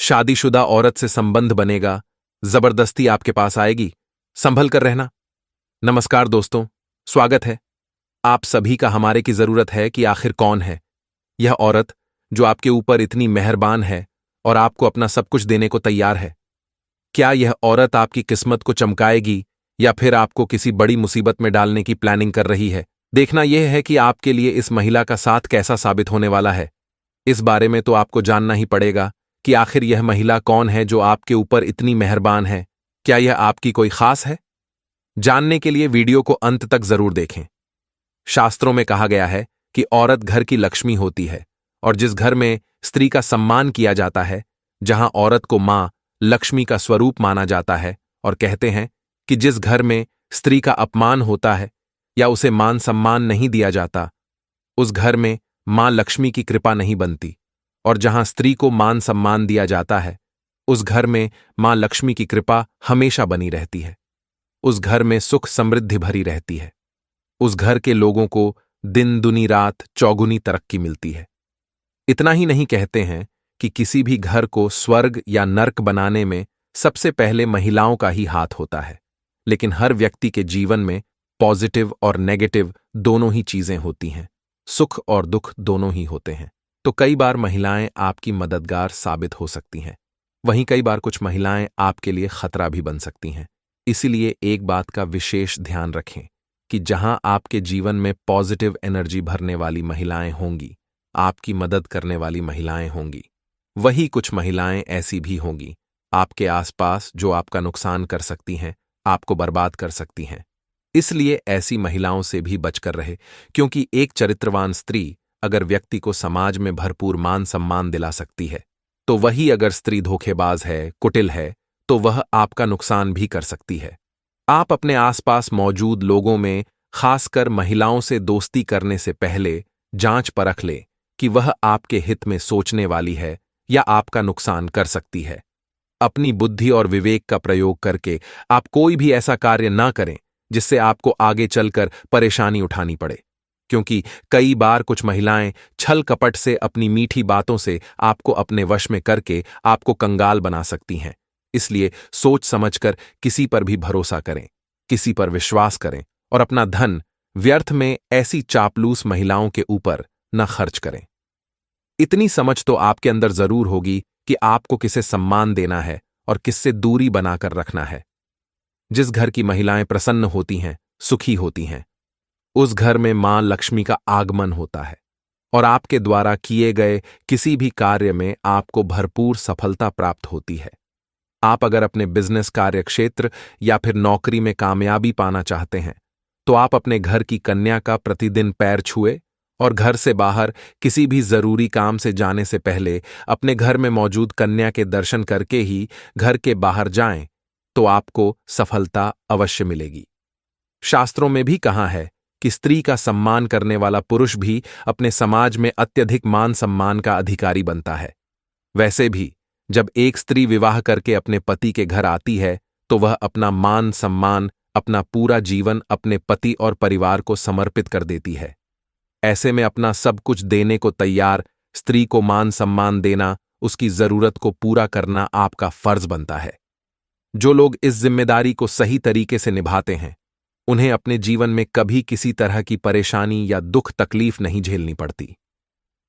शादीशुदा औरत से संबंध बनेगा, जबरदस्ती आपके पास आएगी, संभल कर रहना। नमस्कार दोस्तों, स्वागत है। आप सभी का हमारे की जरूरत है कि आखिर कौन है यह औरत जो आपके ऊपर इतनी मेहरबान है और आपको अपना सब कुछ देने को तैयार है। क्या यह औरत आपकी किस्मत को चमकाएगी या फिर आपको किसी बड़ी मुसीबत में डालने की प्लानिंग कर रही है? देखना यह है कि आपके लिए इस महिला का साथ कैसा साबित होने वाला है। इस बारे में तो आपको जानना ही पड़ेगा कि आखिर यह महिला कौन है जो आपके ऊपर इतनी मेहरबान है। क्या यह आपकी कोई खास है? जानने के लिए वीडियो को अंत तक जरूर देखें। शास्त्रों में कहा गया है कि औरत घर की लक्ष्मी होती है और जिस घर में स्त्री का सम्मान किया जाता है, जहां औरत को मां लक्ष्मी का स्वरूप माना जाता है, और कहते हैं कि जिस घर में स्त्री का अपमान होता है या उसे मान सम्मान नहीं दिया जाता, उस घर में मां लक्ष्मी की कृपा नहीं बनती, और जहां स्त्री को मान सम्मान दिया जाता है, उस घर में मां लक्ष्मी की कृपा हमेशा बनी रहती है। उस घर में सुख समृद्धि भरी रहती है। उस घर के लोगों को दिन दुनी रात चौगुनी तरक्की मिलती है। इतना ही नहीं, कहते हैं कि किसी भी घर को स्वर्ग या नर्क बनाने में सबसे पहले महिलाओं का ही हाथ होता है। लेकिन हर व्यक्ति के जीवन में पॉजिटिव और नेगेटिव दोनों ही चीजें होती हैं, सुख और दुख दोनों ही होते हैं। तो कई बार महिलाएं आपकी मददगार साबित हो सकती हैं, वहीं कई बार कुछ महिलाएं आपके लिए खतरा भी बन सकती हैं। इसीलिए एक बात का विशेष ध्यान रखें कि जहां आपके जीवन में पॉजिटिव एनर्जी भरने वाली महिलाएं होंगी, आपकी मदद करने वाली महिलाएं होंगी, वही कुछ महिलाएं ऐसी भी होंगी आपके आसपास जो आपका नुकसान कर सकती हैं, आपको बर्बाद कर सकती हैं। इसलिए ऐसी महिलाओं से भी बचकर रहे, क्योंकि एक चरित्रवान स्त्री अगर व्यक्ति को समाज में भरपूर मान सम्मान दिला सकती है, तो वही अगर स्त्री धोखेबाज है, कुटिल है, तो वह आपका नुकसान भी कर सकती है। आप अपने आसपास मौजूद लोगों में, खासकर महिलाओं से दोस्ती करने से पहले जांच परख लें कि वह आपके हित में सोचने वाली है या आपका नुकसान कर सकती है। अपनी बुद्धि और विवेक का प्रयोग करके आप कोई भी ऐसा कार्य ना करें जिससे आपको आगे चलकर परेशानी उठानी पड़े, क्योंकि कई बार कुछ महिलाएं छल कपट से, अपनी मीठी बातों से आपको अपने वश में करके आपको कंगाल बना सकती हैं। इसलिए सोच समझकर किसी पर भी भरोसा करें, किसी पर विश्वास करें और अपना धन व्यर्थ में ऐसी चापलूस महिलाओं के ऊपर न खर्च करें। इतनी समझ तो आपके अंदर जरूर होगी कि आपको किसे सम्मान देना है और किससे दूरी बनाकर रखना है। जिस घर की महिलाएं प्रसन्न होती हैं, सुखी होती हैं, उस घर में मां लक्ष्मी का आगमन होता है और आपके द्वारा किए गए किसी भी कार्य में आपको भरपूर सफलता प्राप्त होती है। आप अगर अपने बिजनेस कार्यक्षेत्र या फिर नौकरी में कामयाबी पाना चाहते हैं, तो आप अपने घर की कन्या का प्रतिदिन पैर छुए और घर से बाहर किसी भी जरूरी काम से जाने से पहले अपने घर में मौजूद कन्या के दर्शन करके ही घर के बाहर जाएं, तो आपको सफलता अवश्य मिलेगी। शास्त्रों में भी कहा है कि स्त्री का सम्मान करने वाला पुरुष भी अपने समाज में अत्यधिक मान सम्मान का अधिकारी बनता है। वैसे भी जब एक स्त्री विवाह करके अपने पति के घर आती है, तो वह अपना मान सम्मान, अपना पूरा जीवन अपने पति और परिवार को समर्पित कर देती है। ऐसे में अपना सब कुछ देने को तैयार स्त्री को मान सम्मान देना, उसकी जरूरत को पूरा करना आपका फर्ज बनता है। जो लोग इस जिम्मेदारी को सही तरीके से निभाते हैं, उन्हें अपने जीवन में कभी किसी तरह की परेशानी या दुख तकलीफ नहीं झेलनी पड़ती।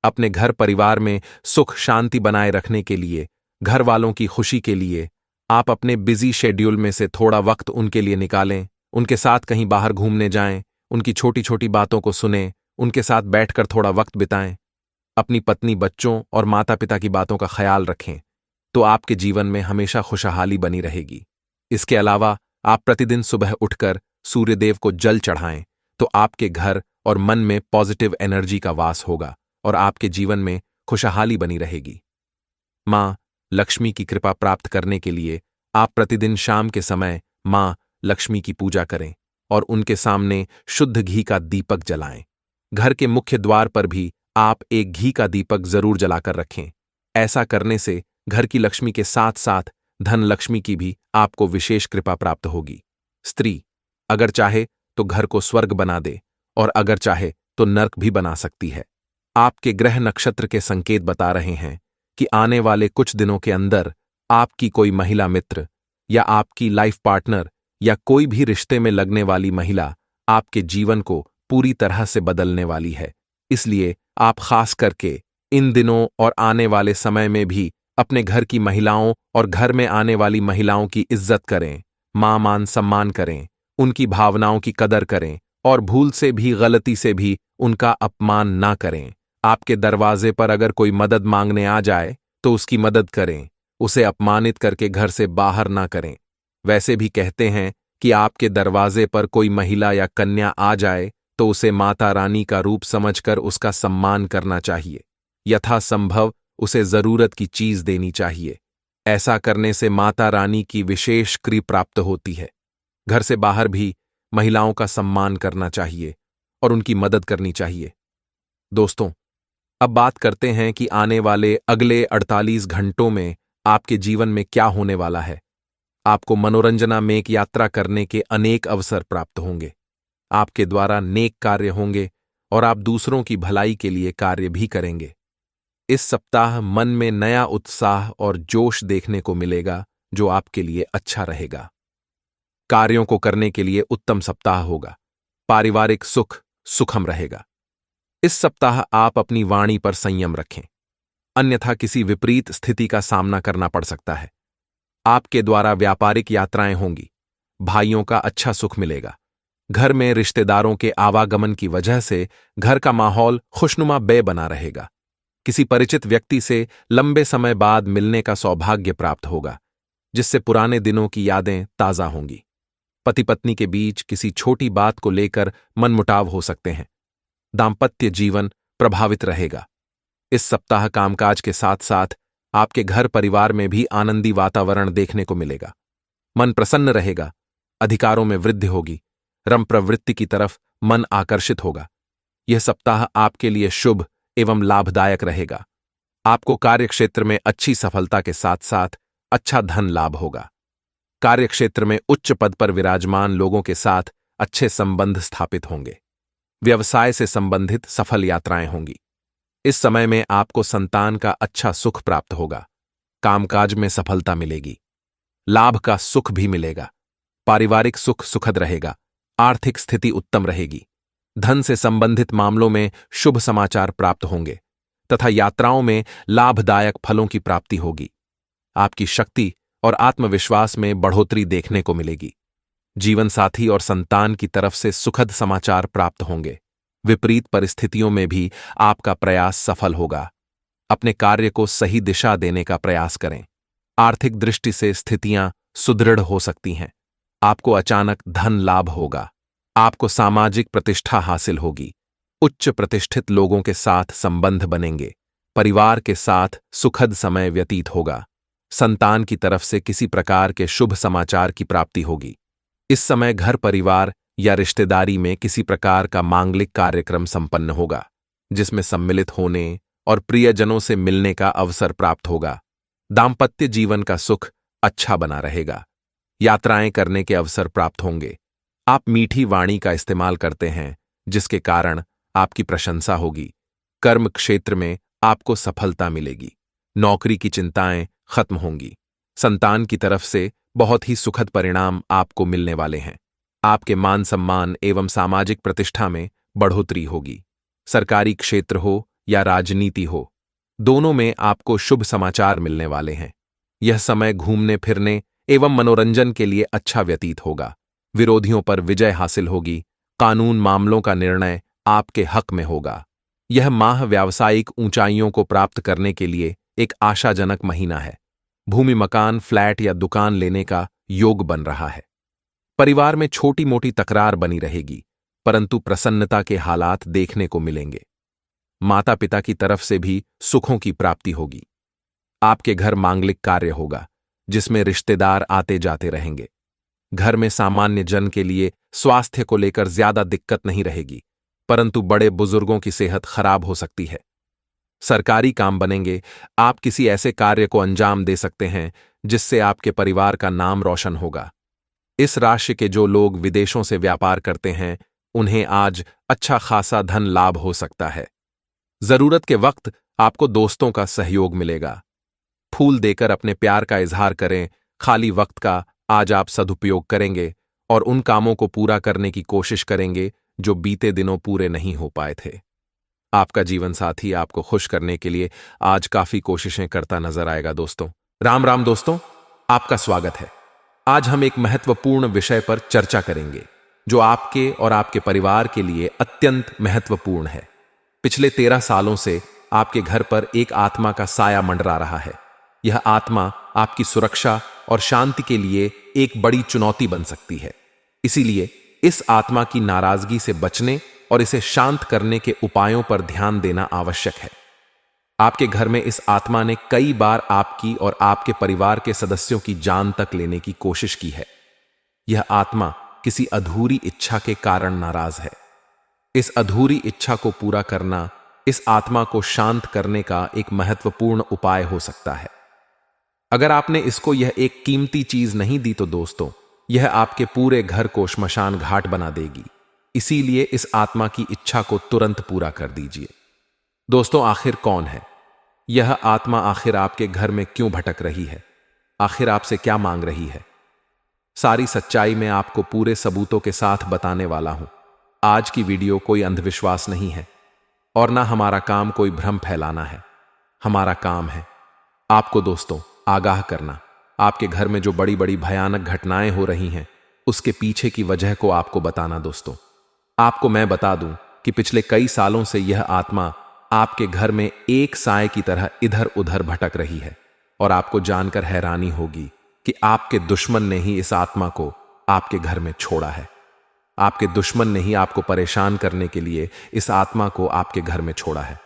अपने घर परिवार में सुख शांति बनाए रखने के लिए, घर वालों की खुशी के लिए आप अपने बिजी शेड्यूल में से थोड़ा वक्त उनके लिए निकालें, उनके साथ कहीं बाहर घूमने जाएं, उनकी छोटी छोटी बातों को सुनें, उनके साथ बैठकर थोड़ा वक्त बिताएं। अपनी पत्नी, बच्चों और माता पिता की बातों का ख्याल रखें, तो आपके जीवन में हमेशा खुशहाली बनी रहेगी। इसके अलावा आप प्रतिदिन सुबह उठकर सूर्यदेव को जल चढ़ाएं, तो आपके घर और मन में पॉजिटिव एनर्जी का वास होगा और आपके जीवन में खुशहाली बनी रहेगी। मां लक्ष्मी की कृपा प्राप्त करने के लिए आप प्रतिदिन शाम के समय मां लक्ष्मी की पूजा करें और उनके सामने शुद्ध घी का दीपक जलाएं। घर के मुख्य द्वार पर भी आप एक घी का दीपक जरूर जलाकर रखें। ऐसा करने से घर की लक्ष्मी के साथ साथ धन लक्ष्मी की भी आपको विशेष कृपा प्राप्त होगी। स्त्री अगर चाहे तो घर को स्वर्ग बना दे और अगर चाहे तो नर्क भी बना सकती है। आपके ग्रह नक्षत्र के संकेत बता रहे हैं कि आने वाले कुछ दिनों के अंदर आपकी कोई महिला मित्र या आपकी लाइफ पार्टनर या कोई भी रिश्ते में लगने वाली महिला आपके जीवन को पूरी तरह से बदलने वाली है। इसलिए आप खास करके इन दिनों और आने वाले समय में भी अपने घर की महिलाओं और घर में आने वाली महिलाओं की इज्जत करें, मान सम्मान करें, उनकी भावनाओं की कदर करें और भूल से भी गलती से भी उनका अपमान ना करें। आपके दरवाजे पर अगर कोई मदद मांगने आ जाए तो उसकी मदद करें, उसे अपमानित करके घर से बाहर ना करें। वैसे भी कहते हैं कि आपके दरवाजे पर कोई महिला या कन्या आ जाए तो उसे माता रानी का रूप समझकर उसका सम्मान करना चाहिए। यथासंभव उसे जरूरत की चीज देनी चाहिए। ऐसा करने से माता रानी की विशेष कृपा प्राप्त होती है। घर से बाहर भी महिलाओं का सम्मान करना चाहिए और उनकी मदद करनी चाहिए। दोस्तों, अब बात करते हैं कि आने वाले अगले 48 घंटों में आपके जीवन में क्या होने वाला है। आपको मनोरंजना में एक यात्रा करने के अनेक अवसर प्राप्त होंगे। आपके द्वारा नेक कार्य होंगे और आप दूसरों की भलाई के लिए कार्य भी करेंगे। इस सप्ताह मन में नया उत्साह और जोश देखने को मिलेगा जो आपके लिए अच्छा रहेगा। कार्यों को करने के लिए उत्तम सप्ताह होगा। पारिवारिक सुख सुखम रहेगा। इस सप्ताह आप अपनी वाणी पर संयम रखें, अन्यथा किसी विपरीत स्थिति का सामना करना पड़ सकता है। आपके द्वारा व्यापारिक यात्राएं होंगी। भाइयों का अच्छा सुख मिलेगा। घर में रिश्तेदारों के आवागमन की वजह से घर का माहौल खुशनुमा बना रहेगा। किसी परिचित व्यक्ति से लंबे समय बाद मिलने का सौभाग्य प्राप्त होगा, जिससे पुराने दिनों की यादें ताजा होंगी। पति पत्नी के बीच किसी छोटी बात को लेकर मनमुटाव हो सकते हैं। दाम्पत्य जीवन प्रभावित रहेगा। इस सप्ताह कामकाज के साथ साथ आपके घर परिवार में भी आनंदी वातावरण देखने को मिलेगा। मन प्रसन्न रहेगा। अधिकारों में वृद्धि होगी। रम प्रवृत्ति की तरफ मन आकर्षित होगा। यह सप्ताह आपके लिए शुभ एवं लाभदायक रहेगा। आपको कार्यक्षेत्र में अच्छी सफलता के साथ साथ अच्छा धन लाभ होगा। कार्यक्षेत्र में उच्च पद पर विराजमान लोगों के साथ अच्छे संबंध स्थापित होंगे। व्यवसाय से संबंधित सफल यात्राएं होंगी। इस समय में आपको संतान का अच्छा सुख प्राप्त होगा। कामकाज में सफलता मिलेगी। लाभ का सुख भी मिलेगा। पारिवारिक सुख सुखद रहेगा। आर्थिक स्थिति उत्तम रहेगी। धन से संबंधित मामलों में शुभ समाचार प्राप्त होंगे तथा यात्राओं में लाभदायक फलों की प्राप्ति होगी। आपकी शक्ति और आत्मविश्वास में बढ़ोतरी देखने को मिलेगी। जीवन साथी और संतान की तरफ से सुखद समाचार प्राप्त होंगे। विपरीत परिस्थितियों में भी आपका प्रयास सफल होगा। अपने कार्य को सही दिशा देने का प्रयास करें। आर्थिक दृष्टि से स्थितियां सुदृढ़ हो सकती हैं। आपको अचानक धन लाभ होगा। आपको सामाजिक प्रतिष्ठा हासिल होगी। उच्च प्रतिष्ठित लोगों के साथ संबंध बनेंगे। परिवार के साथ सुखद समय व्यतीत होगा। संतान की तरफ से किसी प्रकार के शुभ समाचार की प्राप्ति होगी। इस समय घर परिवार या रिश्तेदारी में किसी प्रकार का मांगलिक कार्यक्रम संपन्न होगा, जिसमें सम्मिलित होने और प्रियजनों से मिलने का अवसर प्राप्त होगा। दाम्पत्य जीवन का सुख अच्छा बना रहेगा। यात्राएं करने के अवसर प्राप्त होंगे। आप मीठी वाणी का इस्तेमाल करते हैं, जिसके कारण आपकी प्रशंसा होगी। कर्म क्षेत्र में आपको सफलता मिलेगी। नौकरी की चिंताएं खत्म होंगी। संतान की तरफ से बहुत ही सुखद परिणाम आपको मिलने वाले हैं। आपके मान सम्मान एवं सामाजिक प्रतिष्ठा में बढ़ोतरी होगी। सरकारी क्षेत्र हो या राजनीति हो, दोनों में आपको शुभ समाचार मिलने वाले हैं। यह समय घूमने फिरने एवं मनोरंजन के लिए अच्छा व्यतीत होगा। विरोधियों पर विजय हासिल होगी। कानून मामलों का निर्णय आपके हक में होगा। यह माह व्यावसायिक ऊंचाइयों को प्राप्त करने के लिए एक आशाजनक महीना है। भूमि, मकान, फ्लैट या दुकान लेने का योग बन रहा है। परिवार में छोटी मोटी तकरार बनी रहेगी, परंतु प्रसन्नता के हालात देखने को मिलेंगे। माता पिता की तरफ से भी सुखों की प्राप्ति होगी। आपके घर मांगलिक कार्य होगा, जिसमें रिश्तेदार आते जाते रहेंगे। घर में सामान्य जन के लिए स्वास्थ्य को लेकर ज्यादा दिक्कत नहीं रहेगी, परंतु बड़े बुजुर्गों की सेहत खराब हो सकती है। सरकारी काम बनेंगे। आप किसी ऐसे कार्य को अंजाम दे सकते हैं जिससे आपके परिवार का नाम रोशन होगा। इस राशि के जो लोग विदेशों से व्यापार करते हैं, उन्हें आज अच्छा खासा धन लाभ हो सकता है। जरूरत के वक्त आपको दोस्तों का सहयोग मिलेगा। फूल देकर अपने प्यार का इजहार करें। खाली वक्त का आज आप सदुपयोग करेंगे और उन कामों को पूरा करने की कोशिश करेंगे जो बीते दिनों पूरे नहीं हो पाए थे। आपका जीवन साथी आपको खुश करने के लिए आज काफी कोशिशें करता नजर आएगा दोस्तों। राम राम दोस्तों, आपका स्वागत है। आज हम एक महत्वपूर्ण विषय पर चर्चा करेंगे जो आपके और आपके परिवार के लिए अत्यंत महत्वपूर्ण है। पिछले 13 सालों से आपके घर पर एक आत्मा का साया मंडरा रहा है। यह आत्मा आपकी सुरक्षा और शांति के लिए एक बड़ी चुनौती बन सकती है। इसीलिए इस आत्मा की नाराजगी से बचने और इसे शांत करने के उपायों पर ध्यान देना आवश्यक है। आपके घर में इस आत्मा ने कई बार आपकी और आपके परिवार के सदस्यों की जान तक लेने की कोशिश की है। यह आत्मा किसी अधूरी इच्छा के कारण नाराज है। इस अधूरी इच्छा को पूरा करना इस आत्मा को शांत करने का एक महत्वपूर्ण उपाय हो सकता है। अगर आपने इसको यह एक कीमती चीज नहीं दी तो दोस्तों, यह आपके पूरे घर को श्मशान घाट बना देगी। इसीलिए इस आत्मा की इच्छा को तुरंत पूरा कर दीजिए। दोस्तों, आखिर कौन है यह आत्मा? आखिर आपके घर में क्यों भटक रही है? आखिर आपसे क्या मांग रही है? सारी सच्चाई मैं आपको पूरे सबूतों के साथ बताने वाला हूं। आज की वीडियो कोई अंधविश्वास नहीं है और ना हमारा काम कोई भ्रम फैलाना है। हमारा काम है आपको दोस्तों आगाह करना। आपके घर में जो बड़ी बड़ी भयानक घटनाएं हो रही हैं उसके पीछे की वजह को आपको बताना। दोस्तों, आपको मैं बता दूं कि पिछले कई सालों से यह आत्मा आपके घर में एक साए की तरह इधर उधर भटक रही है और आपको जानकर हैरानी होगी कि आपके दुश्मन ने ही इस आत्मा को आपके घर में छोड़ा है। आपके दुश्मन ने ही आपको परेशान करने के लिए इस आत्मा को आपके घर में छोड़ा है।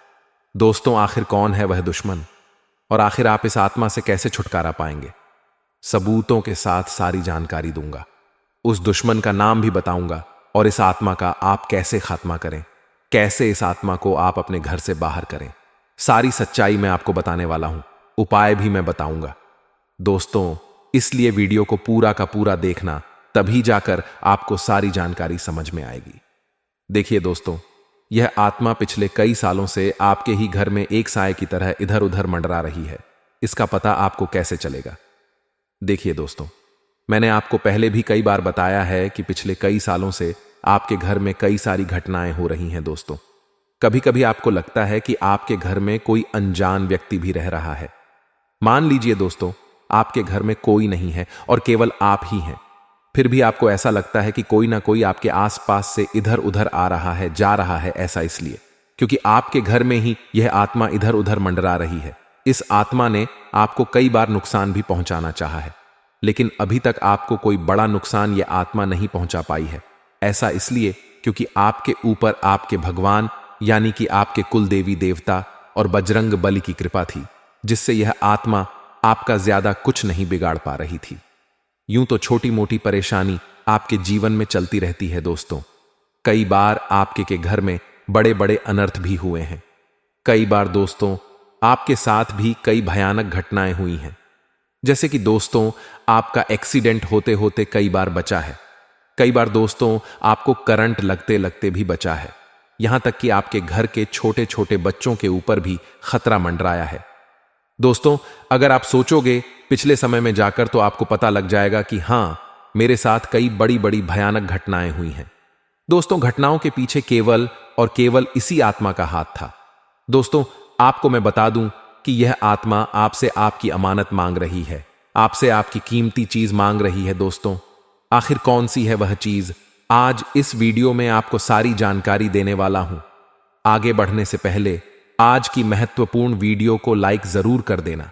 दोस्तों, आखिर कौन है वह दुश्मन और आखिर आप इस आत्मा से कैसे छुटकारा पाएंगे? सबूतों के साथ सारी जानकारी दूंगा। उस दुश्मन का नाम भी बताऊंगा और इस आत्मा का आप कैसे खात्मा करें, कैसे इस आत्मा को आप अपने घर से बाहर करें। सारी सच्चाई मैं आपको बताने वाला हूं, उपाय भी मैं बताऊंगा। दोस्तों, इसलिए वीडियो को पूरा का पूरा देखना, तभी जाकर आपको सारी जानकारी समझ में आएगी। देखिए दोस्तों, यह आत्मा पिछले कई सालों से आपके ही घर में एक साए की तरह इधर उधर मंडरा रही है। इसका पता आपको कैसे चलेगा? देखिए दोस्तों, मैंने आपको पहले भी कई बार बताया है कि पिछले कई सालों से आपके घर में कई सारी घटनाएं हो रही हैं। दोस्तों, कभी कभी आपको लगता है कि आपके घर में कोई अनजान व्यक्ति भी रह रहा है। मान लीजिए दोस्तों, आपके घर में कोई नहीं है और केवल आप ही हैं। फिर भी आपको ऐसा लगता है कि कोई ना कोई आपके आसपास से इधर उधर आ रहा है, जा रहा है। ऐसा इसलिए क्योंकि आपके घर में ही यह आत्मा इधर उधर मंडरा रही है। इस आत्मा ने आपको कई बार नुकसान भी पहुंचाना चाहा है, लेकिन अभी तक आपको कोई बड़ा नुकसान यह आत्मा नहीं पहुंचा पाई है। ऐसा इसलिए क्योंकि आपके ऊपर आपके भगवान यानी कि आपके कुल देवी देवता और बजरंग बली की कृपा थी, जिससे यह आत्मा आपका ज्यादा कुछ नहीं बिगाड़ पा रही थी। यूं तो छोटी मोटी परेशानी आपके जीवन में चलती रहती है दोस्तों। कई बार आपके के घर में बड़े बड़े अनर्थ भी हुए हैं। कई बार दोस्तों, आपके साथ भी कई भयानक घटनाएं हुई हैं। जैसे कि दोस्तों, आपका एक्सीडेंट होते होते कई बार बचा है। कई बार दोस्तों, आपको करंट लगते लगते भी बचा है। यहां तक कि आपके घर के छोटे छोटे बच्चों के ऊपर भी खतरा मंडराया है। दोस्तों, अगर आप सोचोगे पिछले समय में जाकर तो आपको पता लग जाएगा कि हां, मेरे साथ कई बड़ी बड़ी भयानक घटनाएं हुई हैं। दोस्तों, घटनाओं के पीछे केवल और केवल इसी आत्मा का हाथ था। दोस्तों, आपको मैं बता दूं कि यह आत्मा आपसे आपकी अमानत मांग रही है, आपसे आपकी कीमती चीज मांग रही है। दोस्तों, आखिर कौन सी है वह चीज? आज इस वीडियो में आपको सारी जानकारी देने वाला हूं। आगे बढ़ने से पहले आज की महत्वपूर्ण वीडियो को लाइक जरूर कर देना।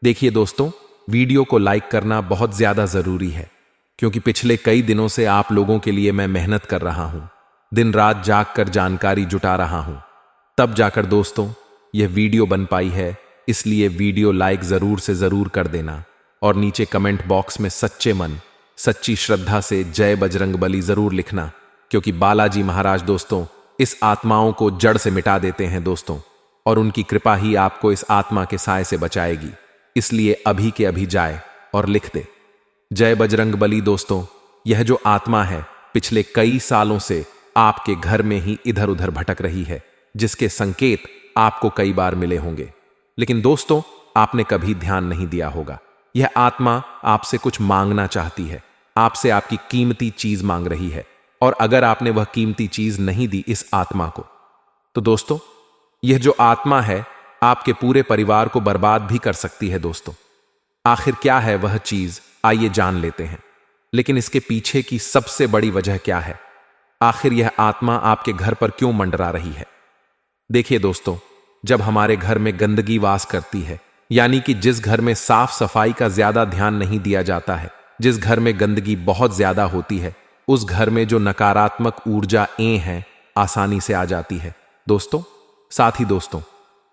देखिए दोस्तों, वीडियो को लाइक करना बहुत ज्यादा जरूरी है, क्योंकि पिछले कई दिनों से आप लोगों के लिए मैं मेहनत कर रहा हूं, दिन रात जाग कर जानकारी जुटा रहा हूं, तब जाकर दोस्तों यह वीडियो बन पाई है। इसलिए वीडियो लाइक जरूर से जरूर कर देना और नीचे कमेंट बॉक्स में सच्चे मन सच्ची श्रद्धा से जय बजरंग बली जरूर लिखना, क्योंकि बालाजी महाराज दोस्तों इस आत्माओं को जड़ से मिटा देते हैं दोस्तों, और उनकी कृपा ही आपको इस आत्मा के साए से बचाएगी। इसलिए अभी के अभी जाए और लिख दे जय बजरंग बली। दोस्तों, यह जो आत्मा है पिछले कई सालों से आपके घर में ही इधर उधर भटक रही है, जिसके संकेत आपको कई बार मिले होंगे। लेकिन दोस्तों, आपने कभी ध्यान नहीं दिया होगा। यह आत्मा आपसे कुछ मांगना चाहती है, आपसे आपकी कीमती चीज मांग रही है, और अगर आपने वह कीमती चीज नहीं दी इस आत्मा को, तो दोस्तों यह जो आत्मा है आपके पूरे परिवार को बर्बाद भी कर सकती है। दोस्तों आखिर क्या है वह चीज, आइए जान लेते हैं। लेकिन इसके पीछे की सबसे बड़ी वजह क्या है? आखिर यह आत्मा आपके घर पर क्यों मंडरा रही है? देखिए दोस्तों, जब हमारे घर में गंदगी वास करती है, यानी कि जिस घर में साफ सफाई का ज्यादा ध्यान नहीं दिया जाता है, जिस घर में गंदगी बहुत ज्यादा होती है, उस घर में जो नकारात्मक ऊर्जा हैं आसानी से आ जाती है। दोस्तों साथ ही दोस्तों,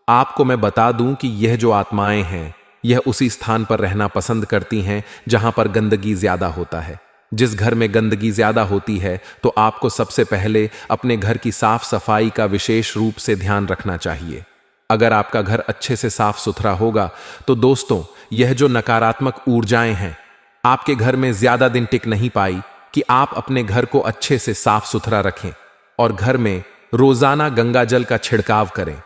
आपको मैं बता दूं कि यह जो आत्माएं हैं यह उसी स्थान पर रहना पसंद करती हैं जहां पर गंदगी ज्यादा होता है। जिस घर में गंदगी ज्यादा होती है तो आपको सबसे पहले अपने घर की साफ सफाई का विशेष रूप से ध्यान रखना चाहिए। अगर आपका घर अच्छे से साफ सुथरा होगा तो दोस्तों यह जो नकारात्मक ऊर्जाएं हैं आपके घर में ज्यादा दिन टिक नहीं पाई कि आप अपने घर को अच्छे से साफ सुथरा रखें और घर में रोजाना गंगा जल का छिड़काव करें।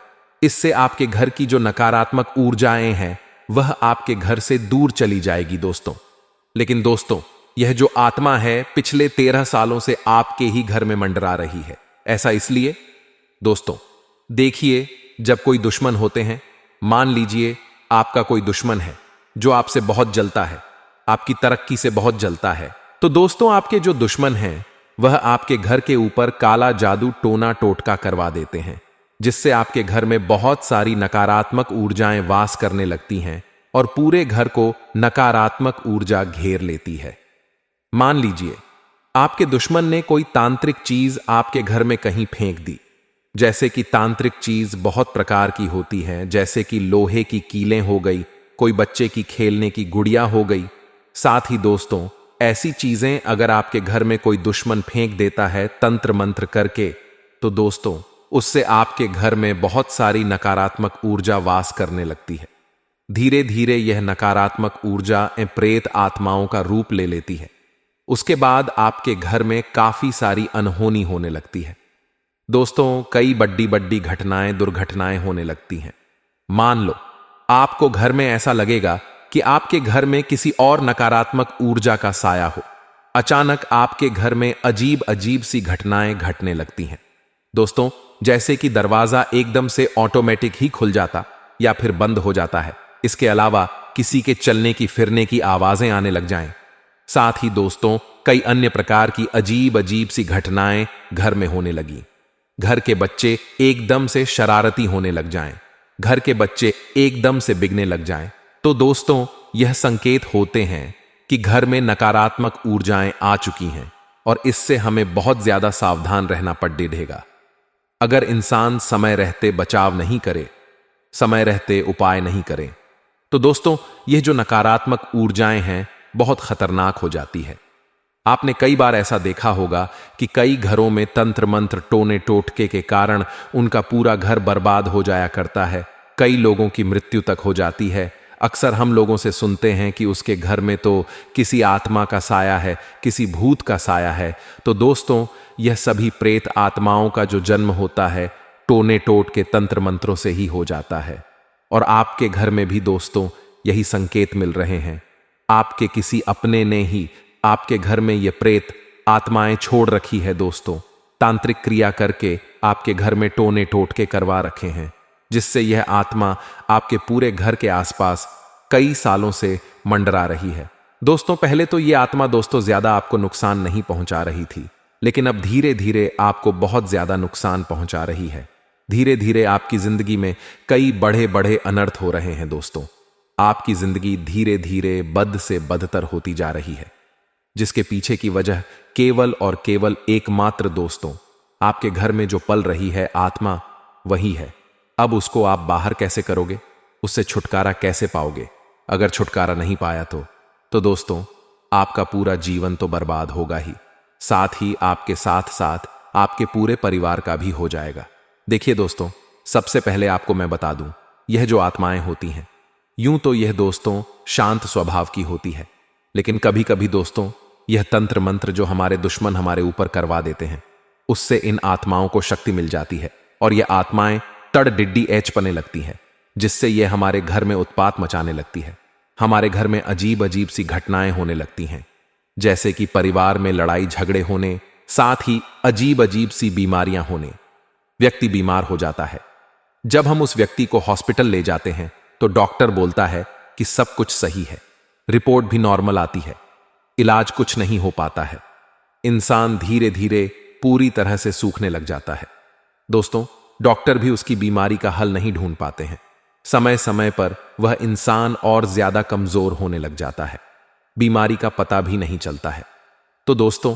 इससे आपके घर की जो नकारात्मक ऊर्जाएं हैं वह आपके घर से दूर चली जाएगी दोस्तों। लेकिन दोस्तों यह जो आत्मा है पिछले 13 सालों से आपके ही घर में मंडरा रही है। ऐसा इसलिए दोस्तों, देखिए, जब कोई दुश्मन होते हैं, मान लीजिए आपका कोई दुश्मन है जो आपसे बहुत जलता है, आपकी तरक्की से बहुत जलता है, तो दोस्तों आपके जो दुश्मन हैं वह आपके घर के ऊपर काला जादू टोना टोटका करवा देते हैं, जिससे आपके घर में बहुत सारी नकारात्मक ऊर्जाएं वास करने लगती हैं और पूरे घर को नकारात्मक ऊर्जा घेर लेती है। मान लीजिए आपके दुश्मन ने कोई तांत्रिक चीज आपके घर में कहीं फेंक दी। जैसे कि तांत्रिक चीज बहुत प्रकार की होती हैं, जैसे कि लोहे की कीलें हो गई, कोई बच्चे की खेलने की गुड़िया हो गई। साथ ही दोस्तों ऐसी चीजें अगर आपके घर में कोई दुश्मन फेंक देता है तंत्र मंत्र करके, तो दोस्तों उससे आपके घर में बहुत सारी नकारात्मक ऊर्जा वास करने लगती है। धीरे धीरे यह नकारात्मक ऊर्जा प्रेत आत्माओं का रूप ले लेती है। उसके बाद आपके घर में काफी सारी अनहोनी होने लगती है। दोस्तों कई बड्डी बड्डी घटनाएं दुर्घटनाएं होने लगती हैं। मान लो आपको घर में ऐसा लगेगा कि आपके घर में किसी और नकारात्मक ऊर्जा का साया हो। अचानक आपके घर में अजीब अजीब सी घटनाएं घटने लगती हैं। दोस्तों जैसे कि दरवाजा एकदम से ऑटोमेटिक ही खुल जाता या फिर बंद हो जाता है। इसके अलावा किसी के चलने की फिरने की आवाजें आने लग जाएं। साथ ही दोस्तों कई अन्य प्रकार की अजीब अजीब सी घटनाएं घर में होने लगी। घर के बच्चे एकदम से शरारती होने लग जाएं, घर के बच्चे एकदम से बिगने लग जाएं। तो दोस्तों यह संकेत होते हैं कि घर में नकारात्मक ऊर्जाएं आ चुकी हैं और इससे हमें बहुत ज्यादा सावधान रहना पड़ेगा। अगर इंसान समय रहते बचाव नहीं करे, समय रहते उपाय नहीं करे, तो दोस्तों यह जो नकारात्मक ऊर्जाएं हैं बहुत खतरनाक हो जाती है। आपने कई बार ऐसा देखा होगा कि कई घरों में तंत्र मंत्र टोने टोटके के कारण उनका पूरा घर बर्बाद हो जाया करता है। कई लोगों की मृत्यु तक हो जाती है। अक्सर हम लोगों से सुनते हैं कि उसके घर में तो किसी आत्मा का साया है, किसी भूत का साया है। तो दोस्तों यह सभी प्रेत आत्माओं का जो जन्म होता है टोने टोट के तंत्र मंत्रों से ही हो जाता है। और आपके घर में भी दोस्तों यही संकेत मिल रहे हैं। आपके किसी अपने ने ही आपके घर में ये प्रेत आत्माएं छोड़ रखी है दोस्तों। तांत्रिक क्रिया करके आपके घर में टोने टोटके करवा रखे हैं, जिससे यह आत्मा आपके पूरे घर के आसपास कई सालों से मंडरा रही है। दोस्तों पहले तो यह आत्मा दोस्तों ज्यादा आपको नुकसान नहीं पहुंचा रही थी, लेकिन अब धीरे धीरे आपको बहुत ज्यादा नुकसान पहुंचा रही है। धीरे धीरे आपकी जिंदगी में कई बड़े बड़े अनर्थ हो रहे हैं दोस्तों। आपकी जिंदगी धीरे धीरे बद से बदतर होती जा रही है, जिसके पीछे की वजह केवल और केवल एकमात्र दोस्तों आपके घर में जो पल रही है आत्मा वही है। अब उसको आप बाहर कैसे करोगे, उससे छुटकारा कैसे पाओगे? अगर छुटकारा नहीं पाया तो दोस्तों आपका पूरा जीवन तो बर्बाद होगा ही, साथ ही आपके साथ साथ आपके पूरे परिवार का भी हो जाएगा। देखिए दोस्तों, सबसे पहले आपको मैं बता दूं, यह जो आत्माएं होती हैं यूं तो यह दोस्तों शांत स्वभाव की होती है, लेकिन कभी कभी दोस्तों यह तंत्र मंत्र जो हमारे दुश्मन हमारे ऊपर करवा देते हैं उससे इन आत्माओं को शक्ति मिल जाती है और यह आत्माएं तड़ डिड्डी एच पने लगती हैं। जिससे यह हमारे घर में उत्पात मचाने लगती है। हमारे घर में अजीब अजीब सी घटनाएं होने लगती हैं, जैसे कि परिवार में लड़ाई झगड़े होने, साथ ही अजीब अजीब सी बीमारियां होने। व्यक्ति बीमार हो जाता है। जब हम उस व्यक्ति को हॉस्पिटल ले जाते हैं तो डॉक्टर बोलता है कि सब कुछ सही है, रिपोर्ट भी नॉर्मल आती है, इलाज कुछ नहीं हो पाता है। इंसान धीरे धीरे पूरी तरह से सूखने लग जाता है। दोस्तों, डॉक्टर भी उसकी बीमारी का हल नहीं ढूंढ पाते हैं। समय समय पर वह इंसान और ज्यादा कमजोर होने लग जाता है, बीमारी का पता भी नहीं चलता है। तो दोस्तों,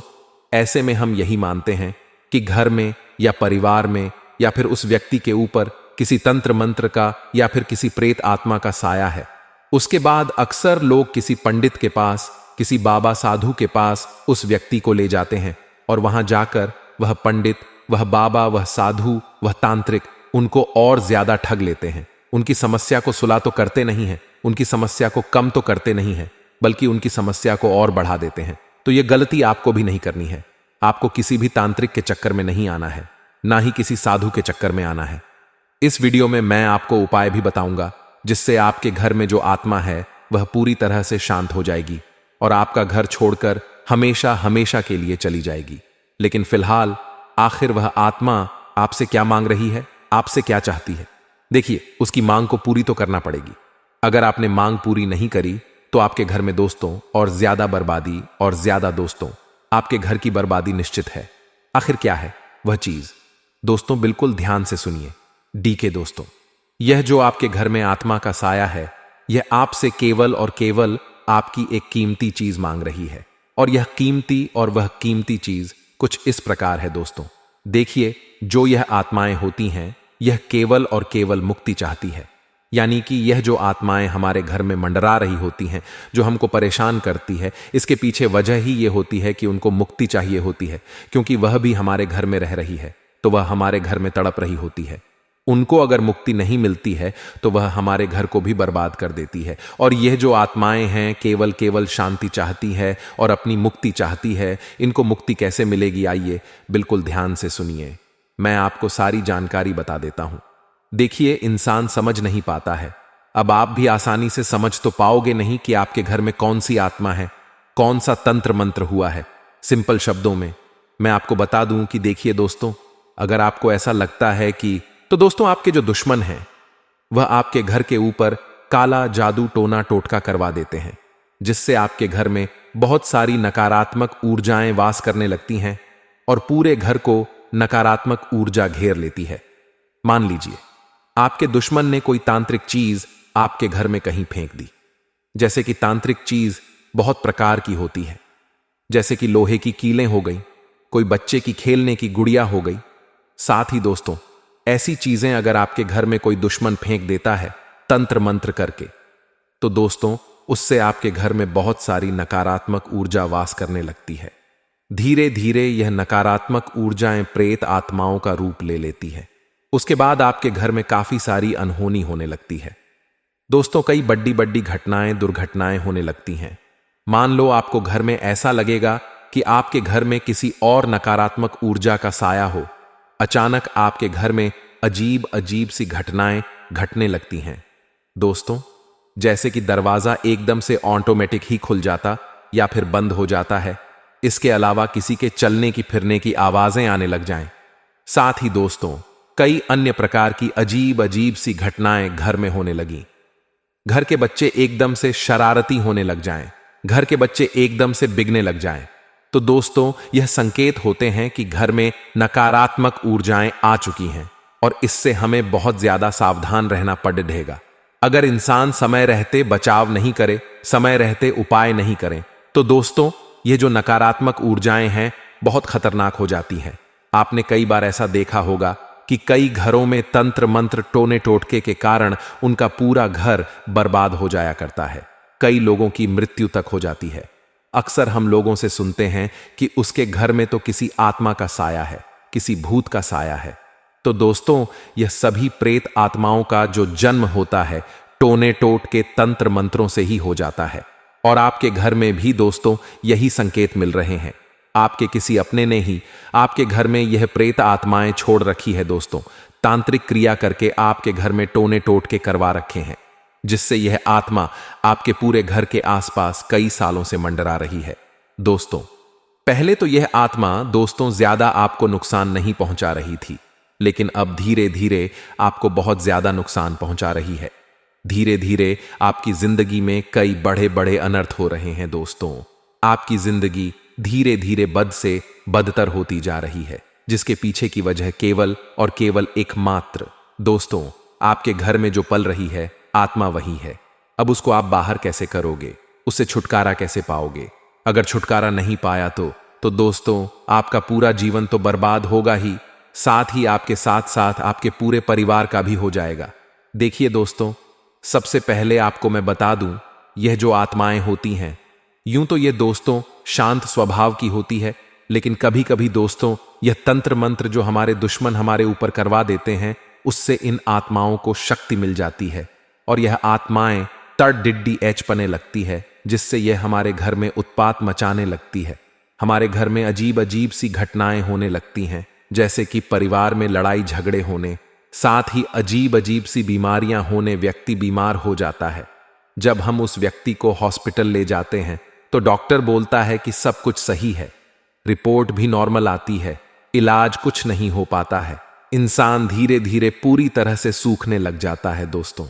ऐसे में हम यही मानते हैं कि घर में या परिवार में या फिर उस व्यक्ति के ऊपर किसी तंत्र मंत्र का या फिर किसी प्रेत आत्मा का साया है। उसके बाद अक्सर लोग किसी पंडित के पास, किसी बाबा साधु के पास उस व्यक्ति को ले जाते हैं और वहां जाकर वह पंडित, वह बाबा, वह साधु, वह तांत्रिक उनको और ज्यादा ठग लेते हैं। उनकी समस्या को सुलह तो करते नहीं हैं, उनकी समस्या को कम तो करते नहीं हैं, बल्कि उनकी समस्या को और बढ़ा देते हैं। तो यह गलती आपको भी नहीं करनी है। आपको किसी भी तांत्रिक के चक्कर में नहीं आना है, ना ही किसी साधु के चक्कर में आना है। इस वीडियो में मैं आपको उपाय भी बताऊंगा जिससे आपके घर में जो आत्मा है वह पूरी तरह से शांत हो जाएगी और आपका घर छोड़कर हमेशा हमेशा के लिए चली जाएगी। लेकिन फिलहाल आखिर वह आत्मा आपसे क्या मांग रही है, आपसे क्या चाहती है? देखिए, उसकी मांग को पूरी तो करना पड़ेगी। अगर आपने मांग पूरी नहीं करी तो आपके घर में दोस्तों और ज्यादा बर्बादी और ज्यादा दोस्तों, आपके घर की बर्बादी निश्चित है। आखिर क्या है वह चीज? दोस्तों, बिल्कुल ध्यान से सुनिए। डीके दोस्तों, यह जो आपके घर में आत्मा का साया है, यह आपसे केवल और केवल आपकी एक कीमती चीज मांग रही है। और यह कीमती और वह कीमती चीज कुछ इस प्रकार है दोस्तों। देखिए, जो यह आत्माएं होती हैं, यह केवल और केवल मुक्ति चाहती है। यानी कि यह जो आत्माएं हमारे घर में मंडरा रही होती हैं, जो हमको परेशान करती है, इसके पीछे वजह ही यह होती है कि उनको मुक्ति चाहिए होती है, क्योंकि वह भी हमारे घर में रह रही है तो वह हमारे घर में तड़प रही होती है। उनको अगर मुक्ति नहीं मिलती है तो वह हमारे घर को भी बर्बाद कर देती है। और यह जो आत्माएं हैं केवल केवल शांति चाहती है और अपनी मुक्ति चाहती है। इनको मुक्ति कैसे मिलेगी, आइए बिल्कुल ध्यान से सुनिए, मैं आपको सारी जानकारी बता देता हूं। देखिए, इंसान समझ नहीं पाता है। अब आप भी आसानी से समझ तो पाओगे नहीं कि आपके घर में कौन सी आत्मा है, कौन सा तंत्र मंत्र हुआ है। सिंपल शब्दों में मैं आपको बता दूं कि देखिए दोस्तों, अगर आपको ऐसा लगता है कि, तो दोस्तों, आपके जो दुश्मन हैं वह आपके घर के ऊपर काला जादू टोना टोटका करवा देते हैं, जिससे आपके घर में बहुत सारी नकारात्मक ऊर्जाएं वास करने लगती हैं और पूरे घर को नकारात्मक ऊर्जा घेर लेती है। मान लीजिए आपके दुश्मन ने कोई तांत्रिक चीज आपके घर में कहीं फेंक दी। जैसे कि तांत्रिक चीज बहुत प्रकार की होती है, जैसे कि लोहे की कीलें हो गई, कोई बच्चे की खेलने की गुड़िया हो गई। साथ ही दोस्तों, ऐसी चीजें अगर आपके घर में कोई दुश्मन फेंक देता है तंत्र मंत्र करके, तो दोस्तों उससे आपके घर में बहुत सारी नकारात्मक ऊर्जा वास करने लगती है। धीरे धीरे यह नकारात्मक ऊर्जाएं प्रेत आत्माओं का रूप ले लेती है। उसके बाद आपके घर में काफी सारी अनहोनी होने लगती है। दोस्तों, कई बड़ी बड़ी घटनाएं, दुर्घटनाएं होने लगती हैं। मान लो आपको घर में ऐसा लगेगा कि आपके घर में किसी और नकारात्मक ऊर्जा का साया हो। अचानक आपके घर में अजीब अजीब सी घटनाएं घटने लगती हैं दोस्तों, जैसे कि दरवाजा एकदम से ऑटोमेटिक ही खुल जाता या फिर बंद हो जाता है। इसके अलावा किसी के चलने की फिरने की आवाजें आने लग जाएं। साथ ही दोस्तों, कई अन्य प्रकार की अजीब अजीब सी घटनाएं घर में होने लगी। घर के बच्चे एकदम से शरारती होने लग जाएं, घर के बच्चे एकदम से बिगने लग जाएं। तो दोस्तों, यह संकेत होते हैं कि घर में नकारात्मक ऊर्जाएं आ चुकी हैं और इससे हमें बहुत ज्यादा सावधान रहना पड़ेगा। अगर इंसान समय रहते बचाव नहीं करे, समय रहते उपाय नहीं करें, तो दोस्तों ये जो नकारात्मक ऊर्जाएं हैं बहुत खतरनाक हो जाती हैं। आपने कई बार ऐसा देखा होगा कि कई घरों में तंत्र मंत्र टोने टोटके के कारण उनका पूरा घर बर्बाद हो जाया करता है। कई लोगों की मृत्यु तक हो जाती है। अक्सर हम लोगों से सुनते हैं कि उसके घर में तो किसी आत्मा का साया है, किसी भूत का साया है। तो दोस्तों, यह सभी प्रेत आत्माओं का जो जन्म होता है टोने टोट के तंत्र मंत्रों से ही हो जाता है। और आपके घर में भी दोस्तों यही संकेत मिल रहे हैं। आपके किसी अपने ने ही आपके घर में यह प्रेत आत्माएं छोड़ रखी है दोस्तों। तांत्रिक क्रिया करके आपके घर में टोने टोटके करवा रखे हैं, जिससे यह आत्मा आपके पूरे घर के आसपास कई सालों से मंडरा रही है। दोस्तों, पहले तो यह आत्मा दोस्तों ज्यादा आपको नुकसान नहीं पहुंचा रही थी, लेकिन अब धीरे धीरे आपको बहुत ज्यादा नुकसान पहुंचा रही है। धीरे धीरे आपकी जिंदगी में कई बड़े बड़े अनर्थ हो रहे हैं। दोस्तों, आपकी जिंदगी धीरे धीरे बद से बदतर होती जा रही है, जिसके पीछे की वजह केवल और केवल एकमात्र दोस्तों आपके घर में जो पल रही है आत्मा वही है। अब उसको आप बाहर कैसे करोगे, उससे छुटकारा कैसे पाओगे? अगर छुटकारा नहीं पाया तो दोस्तों आपका पूरा जीवन तो बर्बाद होगा ही, साथ ही आपके साथ साथ आपके पूरे परिवार का भी हो जाएगा। देखिए दोस्तों, सबसे पहले आपको मैं बता दूं, यह जो आत्माएं होती हैं, यूं तो ये दोस्तों शांत स्वभाव की होती है, लेकिन कभी कभी दोस्तों यह तंत्र मंत्र जो हमारे दुश्मन हमारे ऊपर करवा देते हैं, उससे इन आत्माओं को शक्ति मिल जाती है और यह आत्माएं तड़डिड्डी एचपने लगती है, जिससे यह हमारे घर में उत्पात मचाने लगती है। हमारे घर में अजीब अजीब सी घटनाएं होने लगती हैं, जैसे कि परिवार में लड़ाई झगड़े होने, साथ ही अजीब अजीब सी बीमारियां होने, व्यक्ति बीमार हो जाता है। जब हम उस व्यक्ति को हॉस्पिटल ले जाते हैं तो डॉक्टर बोलता है कि सब कुछ सही है, रिपोर्ट भी नॉर्मल आती है, इलाज कुछ नहीं हो पाता है। इंसान धीरे धीरे पूरी तरह से सूखने लग जाता है। दोस्तों,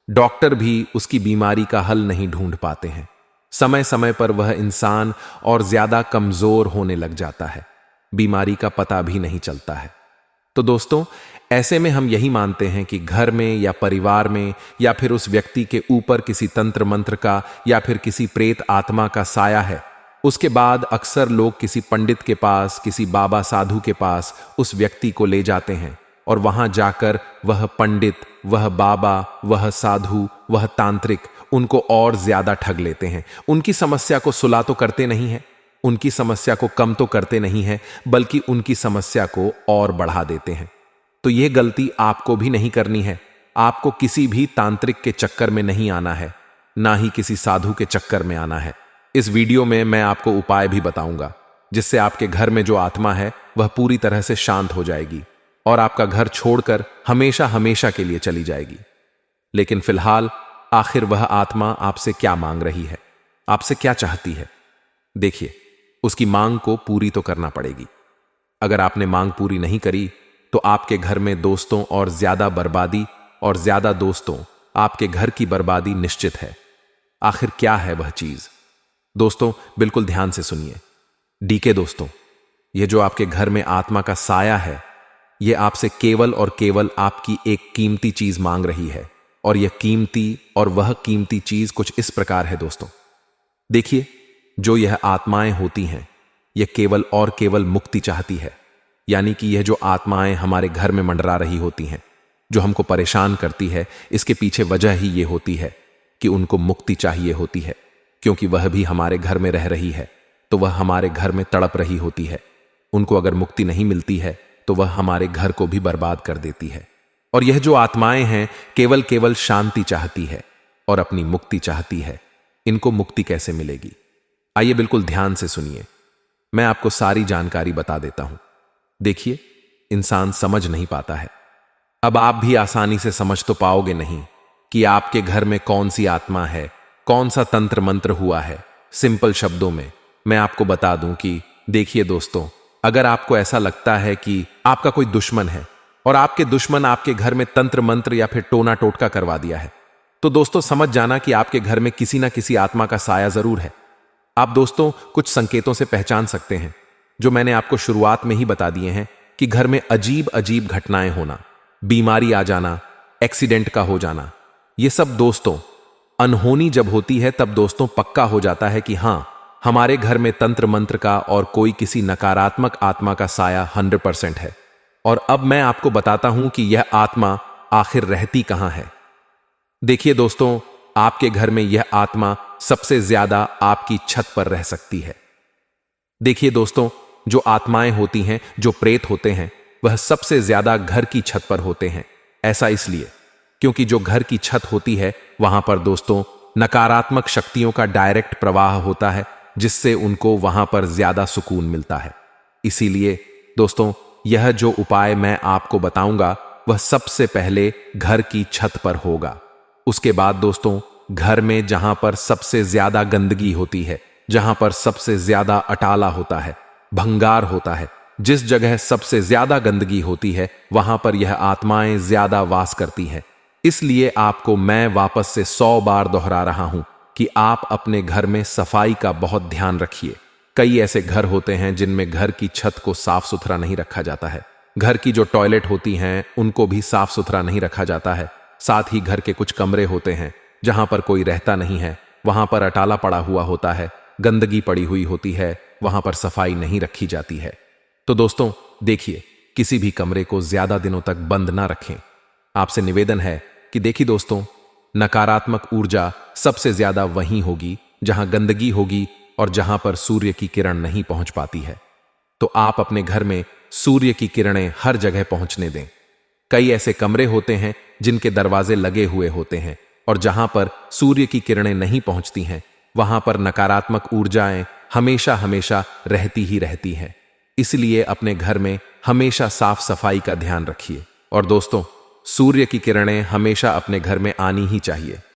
डॉक्टर भी उसकी बीमारी का हल नहीं ढूंढ पाते हैं। समय समय पर वह इंसान और ज्यादा कमजोर होने लग जाता है, बीमारी का पता भी नहीं चलता है। तो दोस्तों, ऐसे में हम यही मानते हैं कि घर में या परिवार में या फिर उस व्यक्ति के ऊपर किसी तंत्र मंत्र का या फिर किसी प्रेत आत्मा का साया है। उसके बाद अक्सर लोग किसी पंडित के पास, किसी बाबा साधु के पास उस व्यक्ति को ले जाते हैं और वहां जाकर वह पंडित, वह बाबा, वह साधु, वह तांत्रिक उनको और ज्यादा ठग लेते हैं। उनकी समस्या को सुला तो करते नहीं है, उनकी समस्या को कम तो करते नहीं है, बल्कि उनकी समस्या को और बढ़ा देते हैं। तो यह गलती आपको भी नहीं करनी है। आपको किसी भी तांत्रिक के चक्कर में नहीं आना है, ना ही किसी साधु के चक्कर में आना है। इस वीडियो में मैं आपको उपाय भी बताऊंगा, जिससे आपके घर में जो आत्मा है वह पूरी तरह से शांत हो जाएगी और आपका घर छोड़कर हमेशा हमेशा के लिए चली जाएगी। लेकिन फिलहाल आखिर वह आत्मा आपसे क्या मांग रही है, आपसे क्या चाहती है? देखिए, उसकी मांग को पूरी तो करना पड़ेगी। अगर आपने मांग पूरी नहीं करी तो आपके घर में दोस्तों और ज्यादा बर्बादी और ज्यादा दोस्तों आपके घर की बर्बादी निश्चित है। आखिर क्या है वह चीज? दोस्तों, बिल्कुल ध्यान से सुनिए। डीके दोस्तों, यह जो आपके घर में आत्मा का साया है, यह आपसे केवल और केवल आपकी एक कीमती चीज मांग रही है। और यह कीमती और वह कीमती चीज कुछ इस प्रकार है। दोस्तों देखिए, जो यह आत्माएं होती हैं, यह केवल और केवल मुक्ति चाहती है। यानी कि यह जो आत्माएं हमारे घर में मंडरा रही होती हैं, जो हमको परेशान करती है, इसके पीछे वजह ही ये होती है कि उनको मुक्ति चाहिए होती है। क्योंकि वह भी हमारे घर में रह रही है तो वह हमारे घर में तड़प रही होती है। उनको अगर मुक्ति नहीं मिलती है तो वह हमारे घर को भी बर्बाद कर देती है। और यह जो आत्माएं हैं केवल केवल शांति चाहती है और अपनी मुक्ति चाहती है। इनको मुक्ति कैसे मिलेगी? आइए बिल्कुल ध्यान से सुनिए, मैं आपको सारी जानकारी बता देता हूं। देखिए, इंसान समझ नहीं पाता है। अब आप भी आसानी से समझ तो पाओगे नहीं कि आपके घर में कौन सी आत्मा है, कौन सा तंत्र मंत्र हुआ है। सिंपल शब्दों में मैं आपको बता दूं कि देखिए दोस्तों, अगर आपको ऐसा लगता है कि आपका कोई दुश्मन है और आपके दुश्मन आपके घर में तंत्र मंत्र या फिर टोना टोटका करवा दिया है, तो दोस्तों समझ जाना कि आपके घर में किसी ना किसी आत्मा का साया जरूर है। आप दोस्तों कुछ संकेतों से पहचान सकते हैं, जो मैंने आपको शुरुआत में ही बता दिए हैं कि घर में अजीब अजीब घटनाएं होना, बीमारी आ जाना, एक्सीडेंट का हो जाना, ये सब दोस्तों अनहोनी जब होती है तब दोस्तों पक्का हो जाता है कि हां, हमारे घर में तंत्र मंत्र का और कोई किसी नकारात्मक आत्मा का साया 100% है। और अब मैं आपको बताता हूं कि यह आत्मा आखिर रहती कहां है। देखिए दोस्तों, आपके घर में यह आत्मा सबसे ज्यादा आपकी छत पर रह सकती है। देखिए दोस्तों, जो आत्माएं होती हैं, जो प्रेत होते हैं, वह सबसे ज्यादा घर की छत पर होते हैं। ऐसा इसलिए क्योंकि जो घर की छत होती है वहां पर दोस्तों नकारात्मक शक्तियों का डायरेक्ट प्रवाह होता है, जिससे उनको वहां पर ज्यादा सुकून मिलता है। इसीलिए दोस्तों यह जो उपाय मैं आपको बताऊंगा वह सबसे पहले घर की छत पर होगा। उसके बाद दोस्तों, घर में जहां पर सबसे ज्यादा गंदगी होती है, जहां पर सबसे ज्यादा अटाला होता है, भंगार होता है, जिस जगह सबसे ज्यादा गंदगी होती है, वहां पर यह आत्माएं ज्यादा वास करती हैं। इसलिए आपको मैं वापस से 100 बार दोहरा रहा हूं कि आप अपने घर में सफाई का बहुत ध्यान रखिए। कई ऐसे घर होते हैं जिनमें घर की छत को साफ सुथरा नहीं रखा जाता है। घर की जो टॉयलेट होती हैं उनको भी साफ सुथरा नहीं रखा जाता है। साथ ही घर के कुछ कमरे होते हैं जहां पर कोई रहता नहीं है, वहां पर अटाला पड़ा हुआ होता है, गंदगी पड़ी हुई होती है, वहां पर सफाई नहीं रखी जाती है। तो दोस्तों देखिए, किसी भी कमरे को ज्यादा दिनों तक बंद ना रखें। आपसे निवेदन है कि देखिए दोस्तों, नकारात्मक ऊर्जा सबसे ज्यादा वहीं होगी जहां गंदगी होगी और जहां पर सूर्य की किरण नहीं पहुंच पाती है। तो आप अपने घर में सूर्य की किरणें हर जगह पहुंचने दें। कई ऐसे कमरे होते हैं जिनके दरवाजे लगे हुए होते हैं और जहां पर सूर्य की किरणें नहीं पहुंचती हैं, वहां पर नकारात्मक ऊर्जाएं हमेशा हमेशा रहती ही रहती हैं। इसलिए अपने घर में हमेशा साफ सफाई का ध्यान रखिए। और दोस्तों, सूर्य की किरणें हमेशा अपने घर में आनी ही चाहिए।